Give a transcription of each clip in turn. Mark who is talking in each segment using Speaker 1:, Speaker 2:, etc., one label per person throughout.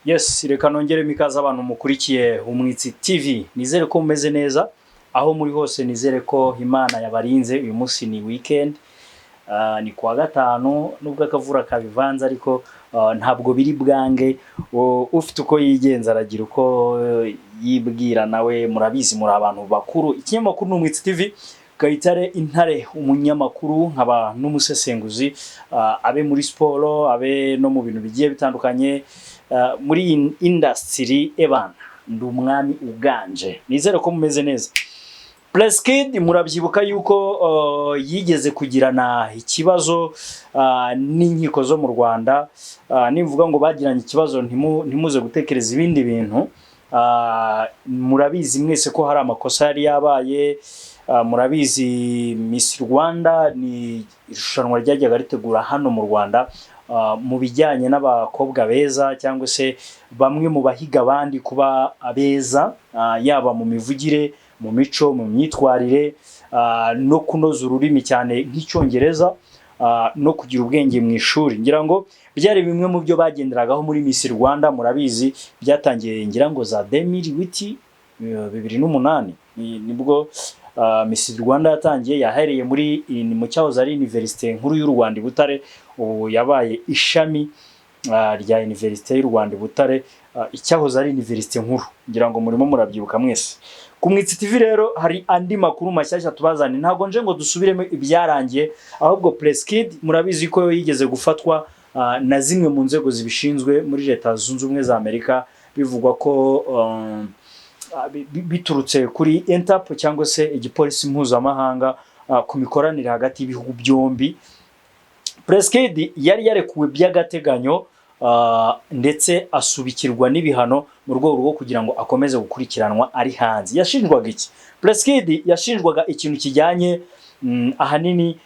Speaker 1: Yes, reka nongere mikaza abantu mukurikiye Umwitsi TV. Nizere ko mumeze neza aho muri hose, nizere ko Imana yabarinze. Uyu munsi ni weekend, ni kuwa gatanu, nubwo akavura kabivanze ariko ntabwo biri bwange. Ufite uko yigenza aragira uko yibwira, nawe murabizi muri abantu bakuru. Ikinyamakuru ni Umwitsi TV. Kayitare Intare, umunyamakuru nkaba n'umusesenguzi, abe muri siporo, abe no mu bintu bigiye bitandukanye. Muri industry ebana ndi umwami uganje. Nizere ko mumeze neza. Pleskid murabyibuka yuko yigeze kugirana ikibazo n'inkiko zo mu Rwanda. Nimvuga ngo bagiranye ikibazo ntimuze gutekereza ibindi bintu. Murabizi mwese ko hari amakosa yari yabaye. Murabizi Miss Rwanda ni irushanwa ryajyaga ritegura hano mu Rwanda mu bijyanye n'abakobwa beza cyangwa se bamwe mu bahiga abandi kuba abeza, yaba mu mivugire, mu mico, mu myitwarire, no kunoza ururimi cyane nk'icyongereza, no kugira ubwenge mu ishuri. Ngira ngo byari bimwe mu byo bagenderagaho muri Miss Rwanda. Murabizi byatangiye ngira ngo za 2008 nibwo Miss Rwanda yatangiye. Yahereye mu cyahoze ari Université nkuru y'u Rwanda i Butare, ubu yabaye ishami rya Université y'u Rwanda i Butare, icyahoze ari Université nkuru. Ngira ngo murimo murabyibuka mwese. Ku Mwitsi TV rero hari andi makuru mashyashya tubazane. Ntago nje ngo dusubiremo ibyarangiye, ahubwo Pleskid murabizi ko yigeze gufatwa na zimwe mu nzego zibishinzwe muri Leta Zunze Ubumwe za Amerika, bivugwa ko biturutse kuri Interpol cyangwa se igipolisi mpuzamahanga, ku mikoranire hagati y'ibihugu byombi. Pleskid yari yarekuwe by'agateganyo ndetse asubikirwa n'ibihano mu rwego rwo kugira ngo akomeze gukurikiranwa ari hanze. Yashinjwaga iki? Pleskid yashinjwaga ikintu kijyanye ahanini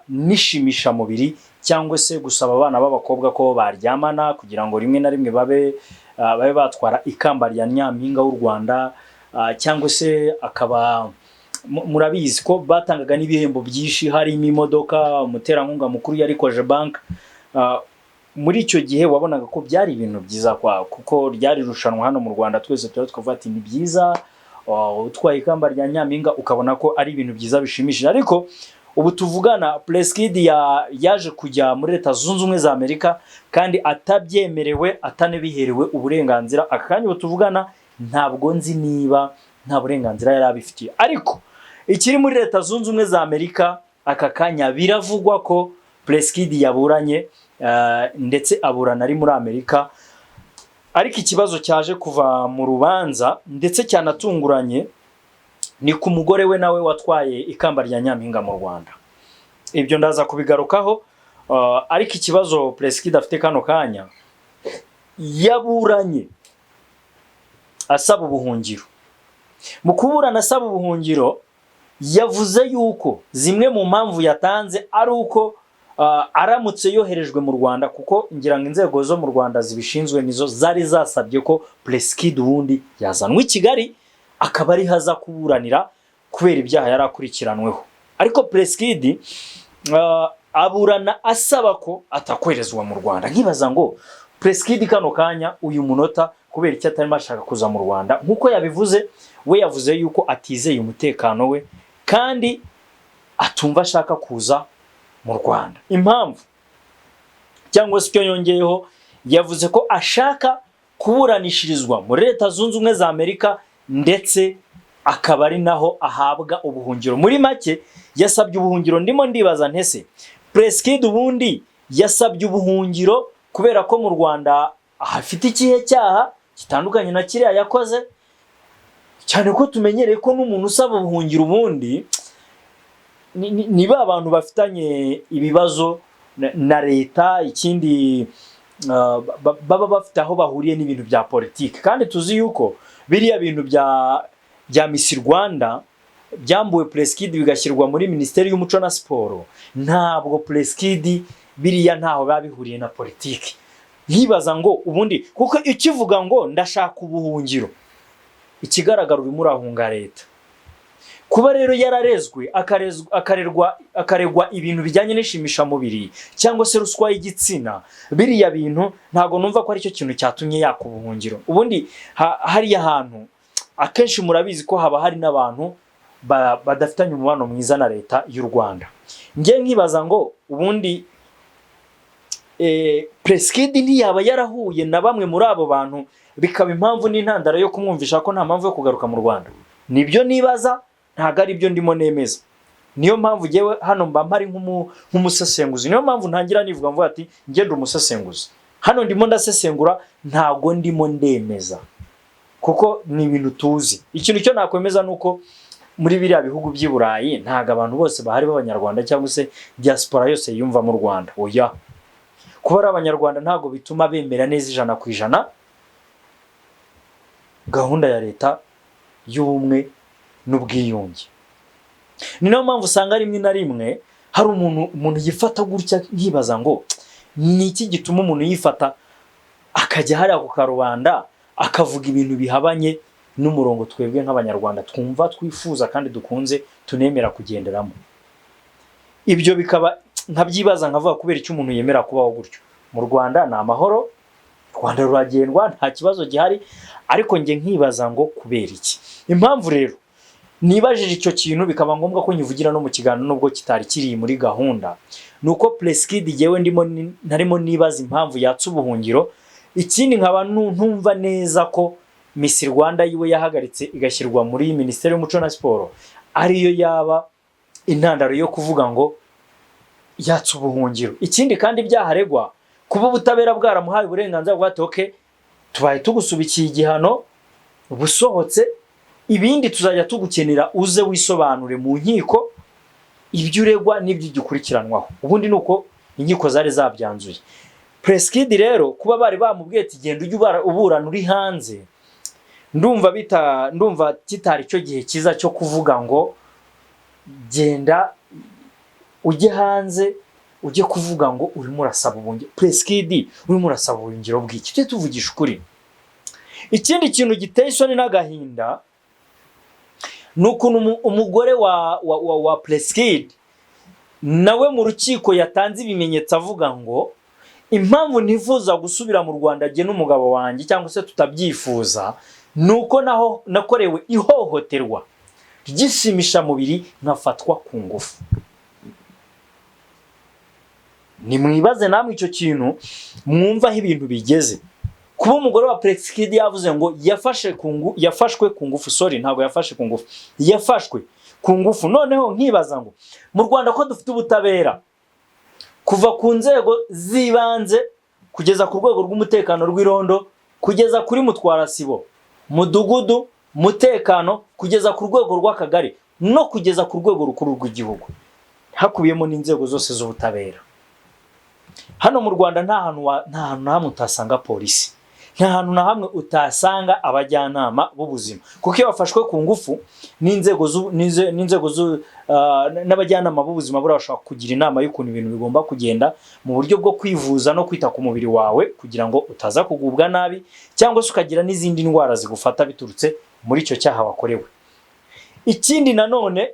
Speaker 1: nishimisha mubiri cyangwa se gusaba abana b'abakobwa ko baryamana kugira ngo rimwe na rimwe babe batwara ikamba rya Nyampinga w'u Rwanda, cyangwa se akaba murabizi ko batangaga n'ibihembo byinshi, harimo imodoka. Umuterankunga mukuru yari Cogebanque. Muri icyo gihe wabonaga ko byari ibintu byiza kuko ryari rushanwa hano mu Rwanda, twese twavuga ati ni byiza. Utwaye ikamba rya Nyampinga ukabona ko ari ibintu byiza bishimishije. Ariko ubu tuvugana Pleskid yaje kujya muri Leta Zunze Ubumwe za Amerika kandi atabyemerewe, atanebiherewe uburenganzira. Akanya ubu tuvugana ntabwo nzi niba nta burenganzira yari abifitiye. Ariko ikiri muri Leta Zunze Ubumwe za Amerika aka kanya biravugwa ko Pleskid yaburanye, ndetse aburana ari muri Amerika. Ariko ikibazo cyaje kuva mu rubanza ndetse cyanatunguranye ni ku mugore we nawe watwaye ikamba rya Nyampinga mu Rwanda. Ibyo ndaza kubigarukaho. Ariko ikibazo Pleskid afite kano kanya, yaburanye asaba ubuhungiro. Mu kuburana asaba ubuhungiro yavuze yuko zimwe mu mpamvu yatanze ari uko aramutse yoherejwe mu Rwanda, kuko ngira ngo inzego zo mu Rwanda zibishinzwe nizo zari zasabye ko Pleskid ubundi yazanwe i Kigali akaba ari haza kuburanira kubera ibyaha yari akurikiranweho. Ariko Pleskid aburana asaba ko atakwerezwa mu Rwanda. Nkibaza ngo Pleskid kano kanya uyu munota kubera icyo atari mashaka kuza mu Rwanda, nkuko yabivuze, we yavuze yuko atizeye umutekano we kandi atumva ashaka kuza mu Rwanda. Impamvu cyangwa se icyo yongeyeho, yavuze ko ashaka kuburanishirizwa muri Leta Zunze Ubumwe za Amerika ndetse akaba ari naho ahabwa ubuhungiro. Muri make yasabye ubuhungiro. Ndimo ndibaza ntese Pleskid ubundi yasabye ubuhungiro kubera ko mu Rwanda afite ikihe cyaha kitandukanye na kiriya yakoze, cyane ko tumenyereye ko n'umuntu usaba ubuhungiro ubundi niba abantu bafitanye ibibazo na leta, ikindi baba bafite aho bahuriye n'ibintu bya politiki. Kandi tuzi yuko biriya bintu bya Miss Rwanda byambuwe Pleskid bigashyirwa muri Minisiteri y'Umuco na Siporo. Ntabwo Pleskid biriya ntaho babihuriye na politiki. Nkibaza ngo ubundi kuko ikivuga ngo ndashaka ubuhungiro, ikigaragara urimo urahunga leta. Kuba rero yararezwe akaregwa ibintu bijyanye n'ishimisha mubiri cyangwa se ruswa y'igitsina, biriya bintu ntago numva ko ari cyo kintu cyatumye yakuba ubuhungiro. Ubundi hariya hantu akenshi murabizi ko haba hari n'abantu badafitanye umubano mwiza na leta y'u Rwanda. Ngiye nkibaza ngo ubundi Preskid ntiyaba yarahuye na bamwe muri abo bantu bikaba impamvu n'intandaro yo kumwumvisha ko nta mpamvu yo kugaruka mu Rwanda? Nibyo nibaza, ntago ari byo ndimo nemeza. Niyo mpamvu jewe hano mba mpari nk'umusesenguzi. Niyo mpamvu ntangira nivuga mvuga ati ngende umusesenguzi. Hano ndimo ndasesengura, ntago ndimo ndemeza, kuko ni ibintu tuzi. Ikintu cyo nakwemeza nuko muri biriya bihugu by'i Burayi ntago abantu bose bahari b'abanyarwanda cyangwa se diaspora yose yumva mu Rwanda. Oya, kuba ari abanyarwanda ntago bituma bemera neza 100% gahunda ya leta y'ubumwe n'ubwiyunge. Ni nayo mpamvu usanga rimwe na rimwe hari umuntu yifata gutya, nkibaza ngo ni iki gituma umuntu yifata akajya hariya ku karubanda akavuga ibintu bihabanye n'umurongo twebwe nk'abanyarwanda twumva twifuza kandi dukunze tunemera kugenderamo. Ibyo bikaba nkabyibaza nkavuga kubera icyo umuntu yemera kubaho gutyo. Mu Rwanda ni amahoro, Rwanda ruragendwa, nta kibazo gihari, ariko nge nkibaza ngo kubera iki. Impamvu rero nibajije icyo kintu bikaba ngombwa ko nyivugira no mu kiganiro nubwo kitari kiri muri gahunda, nuko Preskid yewe ntarimo nibaza impamvu yatse ubuhungiro. Ikindi nkaba ntumva neza ko Miss Rwanda yiwe yahagaritse igashyirwa muri Minisiteri y'Umuco na Siporo ariyo yaba intandaro yo kuvuga ngo yatse ubuhungiro. Ikindi kandi byaharegwa kuba ubutabera bwaramuhaye uburenganzira bwa toke, tubaye tugusubikiye igihano busohotse, ibindi tuzajya tugukenera uze wisobanure mu nkiko ibyo uregwa n'ibyo gikurikiranwaho. Ubundi nuko inkiko zari zabyanzuye. Preskid rero kuba bari bamubwiye ati genda ujye uburana uri hanze, ndumva kitari cyo gihe kiza cyo kuvuga ngo genda ujye hanze ujye kuvuga ngo urimo urasaba ubuhungiro. Preskid urimo urasaba ubuhungiro bw'iki? Tujye tuvugisha ukuri. Ikindi kintu giteye isoni n'agahinda nuko umugore wa Preskid nawe mu rukiko yatanze ibimenyetso avuga ngo impamvu ntifuza gusubira mu Rwanda jye n'umugabo wanjye cyangwa se tutabyifuza nuko naho nakorewe ihohoterwa ryishimisha mubiri nkafatwa ku ngufu. Ni mwibaze namwe icyo kintu mwumva aho ibintu bigeze. Kuba umugore wa Preskid yavuze ngo yafashwe ku ngufu, sorry ntago yafashe ku ngufu, yafashwe ku ngufu. Noneho nkibaza ngo mu Rwanda ko dufite ubutabera kuva ku nzego zibanze kugeza ku rwego rw'umutekano rw'irondo, kugeza kuri mutwara sibo, mudugudu, mutekano, kugeza ku rwego rw'akagari no kugeza ku rwego rukuru rw'igihugu, hakubiyemo n'inzego zose z'ubutabera. Hano mu Rwanda nta hantu na hamwe utasanga polisi, nta hantu na hamwe utasanga abajyanama b'ubuzima, kuko iyo bafashwe ku ngufu n'inzego n'abajyanama b'ubuzima burashaka kugira inama y'ukuntu ibintu bigomba kugenda mu buryo bwo kwivuza no kwita ku mubiri wawe kugira ngo utaza kugubwa nabi cyangwa se ukagira n'izindi ndwara zigufata biturutse muri icyo cyaha wakorewe. Ikindi nanone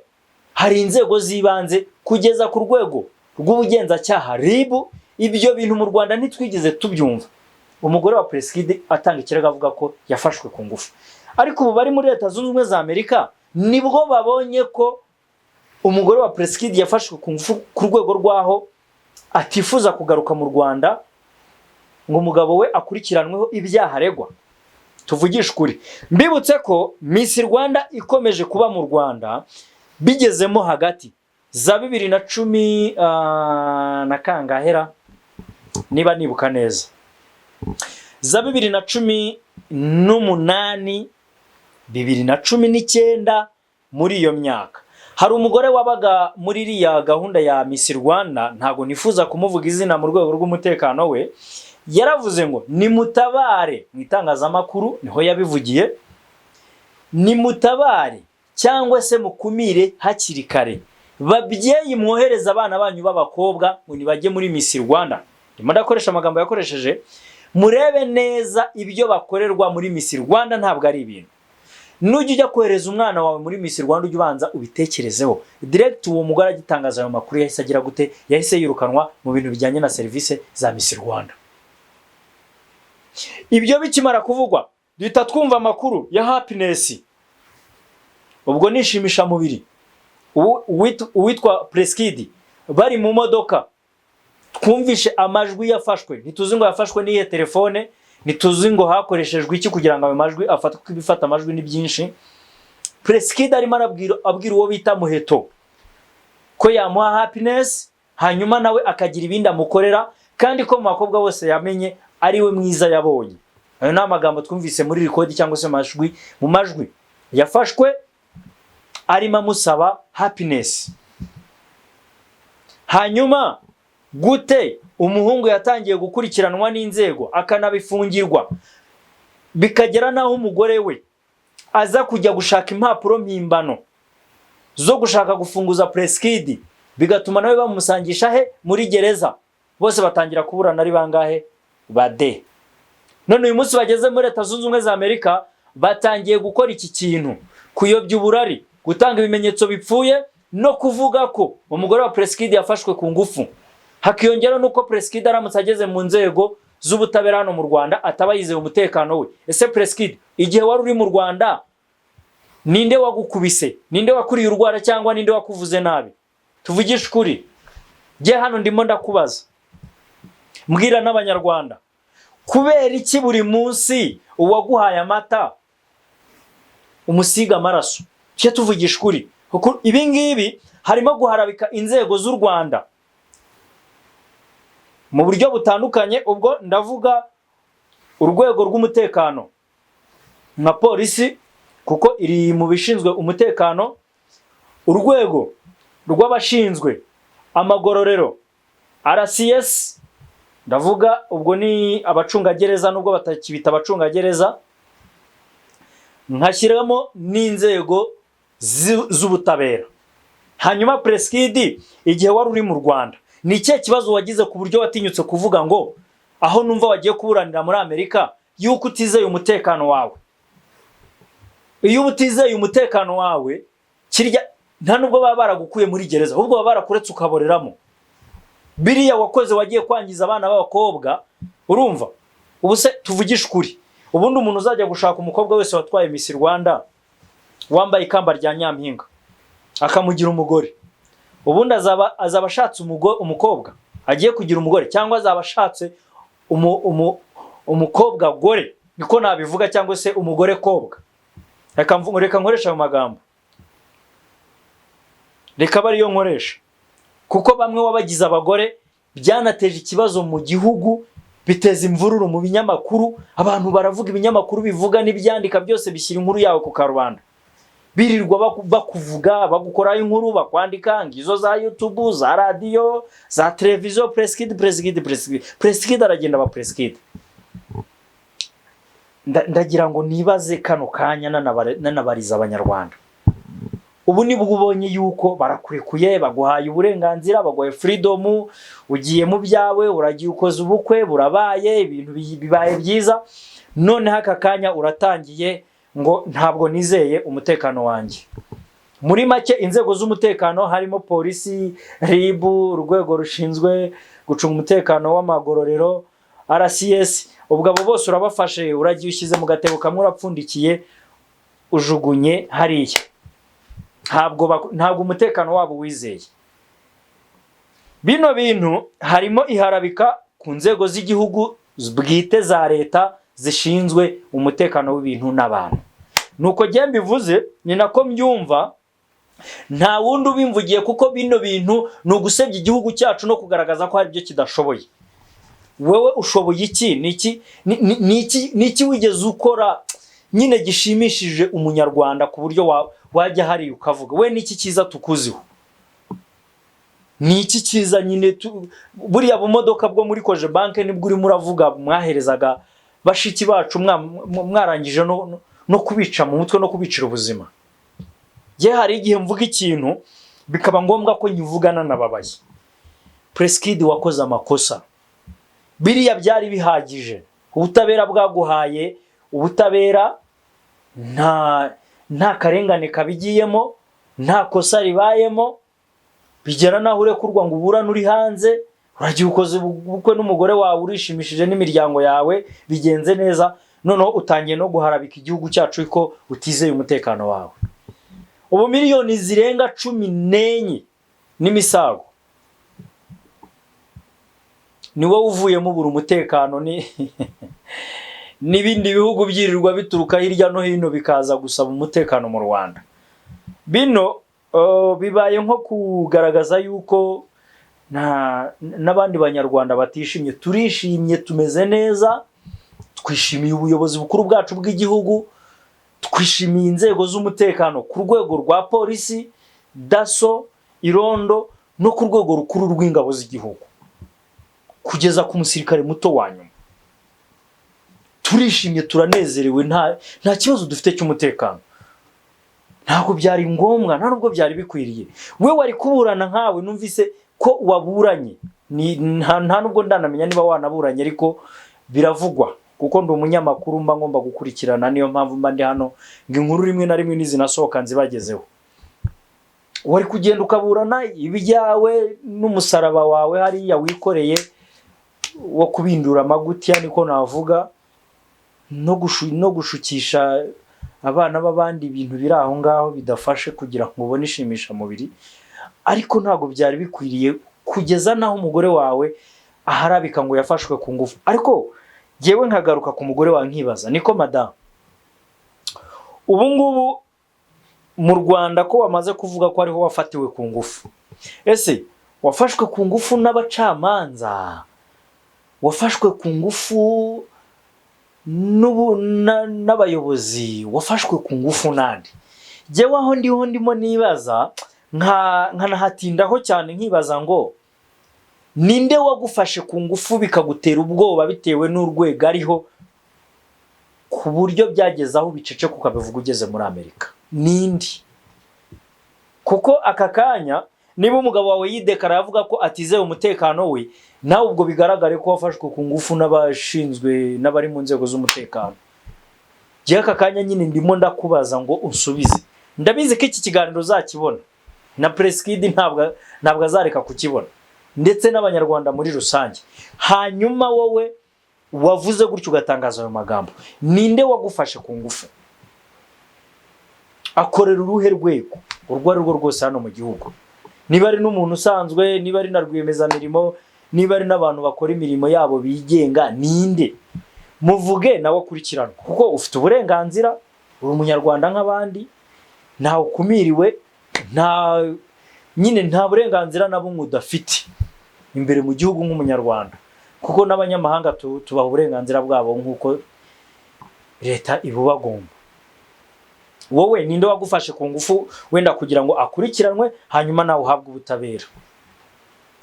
Speaker 1: hari inzego zibanze kugeza ku rwego rw'ubugenzacyaha RIB. Ibyo bintu mu Rwanda ntitwigeze tubyumva. Umugore wa Preskid atanga ikirego avuga ko yafashwe ku ngufu, ariko ubu bari muri Leta Zunze Ubumwe za Amerika nibwo babonye ko umugore wa Preskid yafashwe ku ngufu ku rwego rwaho atifuza kugaruka mu Rwanda ngo umugabo we akurikiranweho ibyaha aregwa. Tuvugisha ukuri, mbibutse ko Miss Rwanda ikomeje kuba mu Rwanda bigezemo hagati za 2010 na kangahera niba nibuka neza, za 2018, 2019, muri iyo myaka hari umugore wabaga muri iriya gahunda ya Miss Rwanda, ntago nifuza kumuvuga izina mu rwego rw'umutekano we, yaravuze ngo nimutabare, mu itangazamakuru niho yabivugiye, nimutabare cyangwa se mukumire hakiri kare babyeyi mwohereza abana banyu b'abakobwa ngo nibajye muri Miss Rwanda. Ndimo ndakoresha amagambo yakoresheje, murebe neza ibyo bakorerwa muri Miss Rwanda ntabwo ari ibintu. nujya ujya kohereza umwana wawe muri Miss Rwanda ujye ubanza ubitekerezeho. Direct uwo mugore agitangaza ayo makuru yahise agira gute, yahise yirukanwa mu bintu bijyanye na service za Miss Rwanda. Ibyo bikimara kuvugwa duhita twumva amakuru ya Happiness, ubwo nishimisha mubiri, uwitwa Preskid bari mu modoka. Twumvishe amajwi yafashwe, ntituzi ngo yafashwe n'iye telefone, ntituzi ngo hakoreshejwe iki kugira ngo ayo majwi afatwe, kuko ibifata amajwi ni byinshi. Preskid arimo abwira uwo bita Muheto ko yamuha Happiness, hanyuma nawe akagira ibindi amukorera, kandi ko mu bakobwa bose yamenye ari we mwiza yabonye. Ayo ni amagambo twumvise muri record cyangwa se mu majwi yafashwe arimo amusaba Happiness. Hanyuma gute umuhungu yatangiye gukurikiranwa n'inzego akanabifungirwa, bikagera naho umugore we aza kujya gushaka impapuro mpimbano zo gushaka gufunguza Preskid, bigatuma nawe bamusangisha he muri gereza. Bose batangira kuburana ari bangahe? Bade. None uyu munsi bageze muri Leta Zunze Ubumwe za Amerika, batangiye gukora iki kintu, kuyobya uburari, gutanga ibimenyetso bipfuye no kuvuga ko umugore wa Preskid yafashwe ku ngufu. Hakiyongera nuko Preskid aramutse ageze mu nzego z'ubutabera hano mu Rwanda ataba yizeye umutekano we. Ese Preskid, igihe wari uri mu Rwanda, ninde wagukubise? Ninde wakuriye urwara cyangwa ninde wakuvuze nabi? Tuvugisha ukuri. Je hano ndimo ndakubaza. Mbwira n'abanyarwanda, kubera iki buri munsi uwaguhaye amata umusiga amaraso? Cyo tuvugisha ukuri. Kuko ibi ngibi harimo guharabika inzego z'u Rwanda mu buryo butandukanye. Ubwo ndavuga urwego rw'umutekano nka polisi, kuko iri mu bishinzwe umutekano, urwego rw'abashinzwe amagororero RCS, ndavuga ubwo ni abacungagereza nubwo batakibita abacungagereza, nkashyiramo n'inzego z'ubutabera. Hanyuma Preskid, igihe wari uri mu Rwanda, ni ikihe kibazo wagize ku buryo watinyutse kuvuga ngo aho numva wagiye kuburanira muri Amerika yuko utizeye umutekano wawe? Iyo utizeye umutekano wawe, kirya nta nubwo baba baragukuye muri gereza, ahubwo baba barakuretse ukaboreramo. Biriya wakoze wagiye kwangiza abana b'abakobwa, urumva? Ubu se tuvugisha ukuri, ubundi umuntu uzajya gushaka umukobwa wese watwaye Miss Rwanda wambaye ikamba rya Nyampinga akamugira umugore, ubundi azaba ashatse umukobwa agiye kugira umugore, cyangwa azaba ashatse umukobwa gore, niko nabivuga, cyangwa se umugore kobwa. Reka nkoresha mu magambo, reka bariyo nkoresha, kuko bamwe wabagize abagore byanateje ikibazo mu gihugu, biteza imvururu mu binyamakuru. Abantu baravuga, ibinyamakuru bivuga n'ibyandika byose bishyira inkuru yawe ku karubanda, birirwa bakuvuga, bagukoraho inkuru, bakwandika ngizo za YouTube, za radio, za televiziyo. Preskid aragenda ba Preskid. Ndagira ngo nibaze kano kanya nanabariza abanyarwanda, ubu ni bwubonye yuko barakurekuye, baguhaye uburenganzira, baguhaye freedom, ugiye mu byawe, uragiye ukoze ubukwe, burabaye, ibintu bibaye byiza, none haka kanya uratangiye ngo ntabwo nizeye umutekano wanjye. Muri make inzego z'umutekano harimo polisi, RIB, urwego rushinzwe gucunga umutekano w'amagororero, RCS, ubwo abo bose urabafashe, uragiye ushyize mu gatebo kamwe, urapfundikiye, ujugunye hariya. Ntabwo umutekano wabo wizeye. Bino bintu harimo iharabika ku nzego z'igihugu bwite za leta zishinzwe umutekano w'ibintu n'abantu. Nuko giye mbivuze, ni nako mbyumva, nta wundi ubimvugiye, kuko bino bintu ni ugusebya igihugu cyacu no kugaragaza ko hari byo kidashoboye. Wewe ushoboye iki? Niki wigeze ukora nyine gishimishije umunyarwanda ku buryo wajya hari ukavuga we niki cyiza tukuziho? Niki cyiza nyine buriya bumodoka bwo muri Koje Bank nibwo uri muravuga mwaherezaga bashiki bacu, mwarangije no kubica mu mutwe no kubicira ubuzima. Je hari igihe mvuga ikintu bikaba ngombwa ko nyivugana nababaye. Preskid wakoze amakosa, biriya byari bihagije. Ubutabera bwaguhaye ubutabera, nta karengane kabigiyemo, nta kosa ribayemo, bigera naho urekurwa ngo uburane uri hanze, uragiye ukoze ubukwe n'umugore wawe, urishimishije n'imiryango yawe, bigenze neza, noneho utangiye no guharabika igihugu cyacu ko utizeye umutekano wawe. Ubu miliyoni zirenga 14 n'imisago ni wowe uvuyemo ubura umutekano, n'ibindi bihugu byirirwa bituruka hirya no hino bikaza gusaba umutekano mu Rwanda. Bino bibaye nko kugaragaza yuko n'abandi banyarwanda batishimye. Turishimye, tumeze neza, twishimiye ubuyobozi bukuru bwacu bw'igihugu, twishimiye inzego z'umutekano ku rwego rwa polisi, daso, irondo no ku rwego rukuru rw'ingabo z'igihugu kugeza ku musirikare muto wa nyuma. Turishimye, turanezerewe, nta kibazo dufite cy'umutekano. Ntabwo byari ngombwa, nta nubwo byari bikwiriye. We wari kuburana nkawe, numvise ko waburanye, nta nubwo ndanamenya niba wanaburanye, ariko biravugwa kuko ndi umunyamakuru mba ngomba gukurikirana, niyo mpamvu mba ndi hano ngo inkuru rimwe na rimwe nizinasohoka nzibagezeho. Wari kugenda ukaburana ibijyawe n'umusaraba wawe hariya wikoreye wo kubindura amagutiya, niko navuga, no gushukisha abana b'abandi ibintu biri aho ngaho bidafashe kugira ngo ubone ishimisha mubiri. Ariko ntago byari bikwiriye kugeza naho umugore wawe aharabika ngo yafashwe ku ngufu. Ariko jewe nkagaruka ku mugore wawe nkibaza, niko madame, ubu ngubu mu Rwanda ko wamaze kuvuga ko ariho wafatiwe ku ngufu, ese wafashwe ku ngufu n'abacamanza, wafashwe ku ngufu n'abayobozi, wafashwe ku ngufu nandi? Jewe aho ndimo nibaza, nkanahatindaho cyane, nkibaza ngo ninde wagufashe ku ngufu bikagutera ubwoba bitewe n'urwego ariho, ku buryo byageze aho biceceka ukabivuga ugeze muri Amerika? Nindi? Kuko aka kanya niba umugabo wawe yidekara yavuga ko atizeye umutekano we, nawe ubwo bigaragare ko wafashwe ku ngufu n'abashinzwe n'abari mu nzego z'umutekano. Je aka kanya nyine ndimo ndakubaza ngo unsubize. Ndabizi ko iki kiganiro uzakibona, na Preskid ntabwo azareka kukibona, ndetse n'abanyarwanda muri rusange. Hanyuma wowe wavuze gutyo ugatangaza ayo magambo, ninde wagufashe ku ngufu? Akorera uruhe rwego? Urwo ari rwo rwose hano mu gihugu. Niba ari n'umuntu usanzwe, niba ari na rwiyemezamirimo, niba ari n'abantu bakora imirimo yabo bigenga, ninde? Muvuge nawe akurikiranwa, kuko ufite uburenganzira, uri umunyarwanda nk'abandi, ntawe ukumiriwe, nta burenganzira na bumwe udafite imbere mu gihugu nk'umunyarwanda, kuko n'abanyamahanga tubaha uburenganzira bwabo nk'uko leta ibubagomba. Wowe ninde wagufashe ku ngufu wenda kugira ngo akurikiranwe hanyuma nawe uhabwe ubutabera?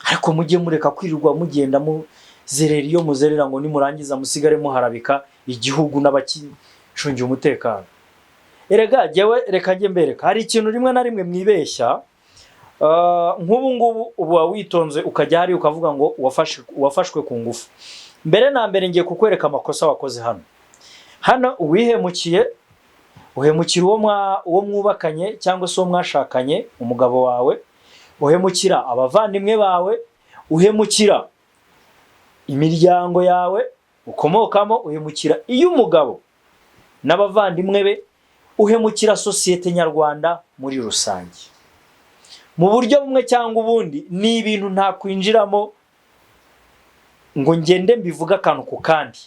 Speaker 1: Ariko mujye mureka kwirirwa mugenda muzerera iyo muzerera ngo nimurangiza musigare muharabika igihugu n'abakicungiye umutekano. Erega jewe reka nge mbereka, hari ikintu rimwe na rimwe mwibeshya. Nk'ubu ngubu uba witonze ukajya hari ukavuga ngo wafashwe ku ngufu. Mbere na mbere ngiye kukwereka amakosa wakoze hano uwihemukira uwo mwubakanye cyangwa se uwo mwashakanye, umugabo wawe, uhemukira abavandimwe bawe, uhemukira imiryango yawe ukomokamo, uhemukira iyo umugabo n'abavandimwe be, uhemukira sosiyete nyarwanda muri rusange. Mu buryo bumwe cyangwa ubundi, ni ibintu nta kwinjiramo ngo ngende mbivuga akantu ku kandi,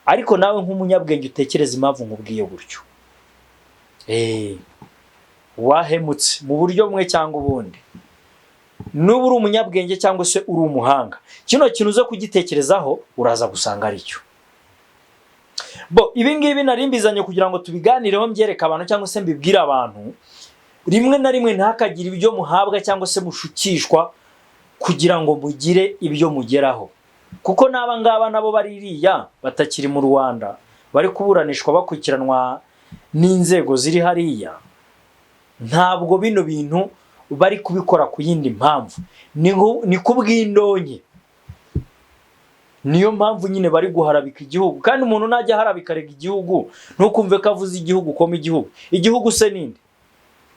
Speaker 1: ariko nawe nk'umunyabwenge utekereza impamvu nkubwiye gutyo. Wahemutse mu buryo bumwe cyangwa ubundi. Nuba uri umunyabwenge cyangwa se uri umuhanga, kino kintu uze kugitekerezaho uraza gusanga ari cyo. Ibi ngibi narimbizanye kugira ngo tubiganireho, mbyereka abantu cyangwa se mbibwire abantu. Rimwe na rimwe ntihakagire ibyo muhabwa cyangwa se mushukishwa kugira ngo mugire ibyo mugeraho, kuko n'aba ngaba nabo baririya batakiri mu Rwanda, bari kuburanishwa bakurikiranwa n'inzego ziri hariya. Ntabwo bino bintu bari kubikora ku yindi mpamvu, ni kubw'indonke, niyo mpamvu nyine bari guharabika igihugu, kandi umuntu najya harabika rega igihugu ntukumve ko avuze igihugu koma igihugu se ninde?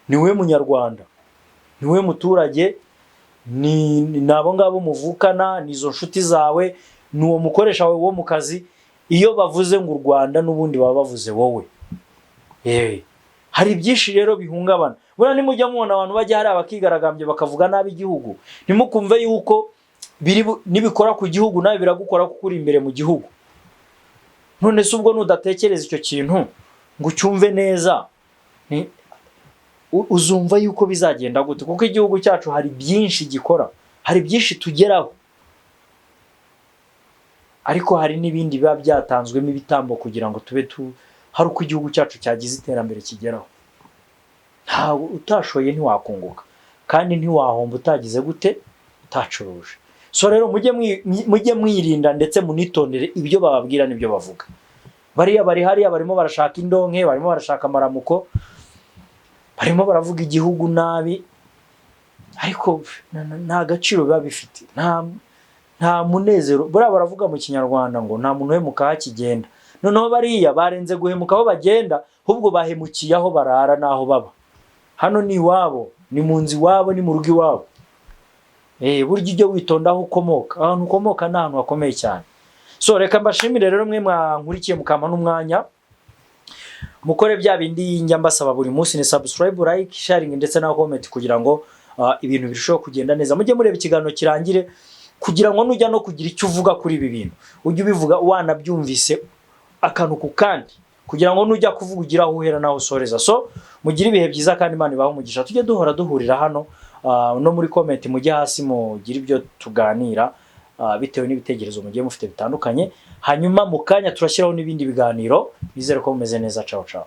Speaker 1: Niwe munyarwanda, niwe muturage, ni nabo ngabo muvukana, nizo nshuti zawe, nuwo mukoresha wawe wo mu kazi. Iyo bavuze ngo u Rwanda n'ubundi baba bavuze wowe. Hari byinshi rero bihungabana. Bura nimujya mubona abantu bajya hari abakigaragambye bakavuga nabi igihugu, nimukumve yuko nibikora ku gihugu nawe biragukora kukuri imbere mu gihugu. None se ubwo nudatekereza icyo kintu ngo ucyumve neza, uzumva yuko bizagenda gute? Kuko igihugu cyacu hari byinshi gikora, hari byinshi tugeraho, ariko hari n'ibindi biba byatanzwemo ibitambo kugira ngo tube hari uko igihugu cyacu cyagize iterambere kigeraho. Ntawe utashoye ntiwakunguka, kandi ntiwahomba utagize gute, utacuruje. So rero mujye mwirinda ndetse munitondere ibyo bababwira n'ibyo bavuga. Bariya bari hariya barimo barashaka indonke, barimo barashaka amaramuko, barimo baravuga igihugu nabi, ariko nta gaciro biba bifite, nta munezero. Buriya baravuga mu Kinyarwanda ngo nta muntu uhemuka hakigenda. Noneho bariya barenze guhemuka aho bagenda, ahubwo bahemukiye aho barara n'aho baba. Hano ni iwabo, ni mu nzu iwabo, ni mu rugo iwabo. Burya ujye witonda aho ukomoka. Ahantu ukomoka ni ahantu hakomeye cyane. So reka mbashimire rero mwe mwankurikiye mukama n'umwanya. Mukore bya bindi njya mbasaba buri munsi, ni subscribe, like, sharing ndetse na comment kugira ngo ibintu birusheho kugenda neza. Mujye mureba ikiganiro kirangire kugira ngo nujya no kugira icyo uvuga kuri ibi bintu, ujye ubivuga wanabyumvise akantu ku kandi, kugira ngo nujya kuvuga ugira aho uhera naho usoreza. So mugire ibihe byiza kandi Imana ibahe umugisha. Tujye duhurira hano no muri comment mujye hasi mugire ibyo tuganira bitewe n'ibitekerezo mugiye mufite bitandukanye. Hanyuma mu kanya turashyiraho n'ibindi biganiro. Bizere ko mumeze neza. Ciao ciao.